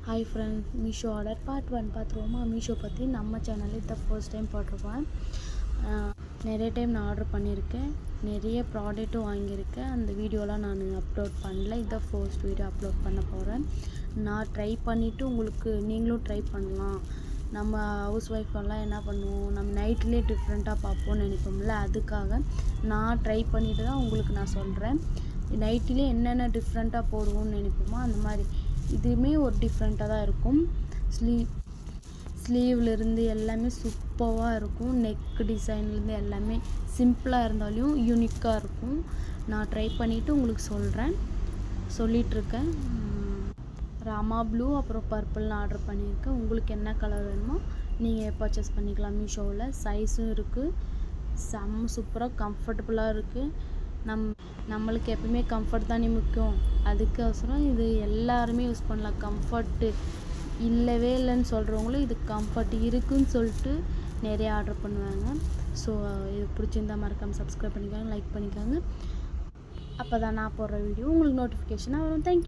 Hi friends, Meesho order part 1 பார்த்துருவோமா? மீஷோ பற்றி நம்ம சேனலில் இதை ஃபர்ஸ்ட் டைம் போட்டிருப்பேன். நிறைய டைம் நான் ஆர்டர் பண்ணியிருக்கேன், நிறைய ப்ராடக்ட்டும் வாங்கியிருக்கேன். அந்த வீடியோலாம் நான் அப்லோட் பண்ணல, இதை ஃபர்ஸ்ட் வீடியோ அப்லோட் பண்ண போகிறேன். நான் ட்ரை பண்ணிவிட்டு உங்களுக்கு நீங்களும் ட்ரை பண்ணலாம். நம்ம ஹவுஸ் ஒய்ஃபெல்லாம் என்ன பண்ணுவோம், நம்ம நைட்லேயே டிஃப்ரெண்ட்டாக பார்ப்போம்னு நினைப்போம்ல, அதுக்காக நான் ட்ரை பண்ணிவிட்டு தான் உங்களுக்கு நான் சொல்கிறேன். நைட்டிலே என்னென்ன டிஃப்ரெண்ட்டாக போடுவோம்னு நினைப்போமோ அந்த மாதிரி இதுவுமே ஒரு டிஃப்ரெண்ட்டாக தான் இருக்கும். ஸ்லீவ்லேருந்து எல்லாமே சூப்பராக இருக்கும். நெக் டிசைன்லேருந்து எல்லாமே சிம்பிளாக இருந்தாலும் யூனிக்காக இருக்கும். நான் ட்ரை பண்ணிவிட்டு உங்களுக்கு சொல்லிகிட்ருக்கேன். ராமா ப்ளூ அப்புறம் பர்பிள்னு ஆர்டர் பண்ணியிருக்கேன். உங்களுக்கு என்ன கலர் வேணுமோ நீங்கள் பர்ச்சேஸ் பண்ணிக்கலாம். மீஷோவில் சைஸும் இருக்குது, செம்ம சூப்பராக கம்ஃபர்டபுளாக இருக்குது. நம்மளுக்கு எப்பவுமே கம்ஃபர்ட் தானே முக்கியம், அதுக்கோசரம் இது எல்லாருமே யூஸ் பண்ணலாம். கம்ஃபர்ட்டு இல்லவே இல்லைன்னு சொல்கிறவங்களும் இது கம்ஃபர்ட் இருக்குதுன்னு சொல்லிட்டு நிறைய ஆர்டர் பண்ணுவாங்க. ஸோ இது பிடிச்சிருந்தா மறக்காமல் சப்ஸ்கிரைப் பண்ணிக்கோங்க, லைக் பண்ணிக்கோங்க. அப்போ தான் நான் போடுற வீடியோ உங்களுக்கு நோட்டிஃபிகேஷனாக வரும். தேங்க்யூ.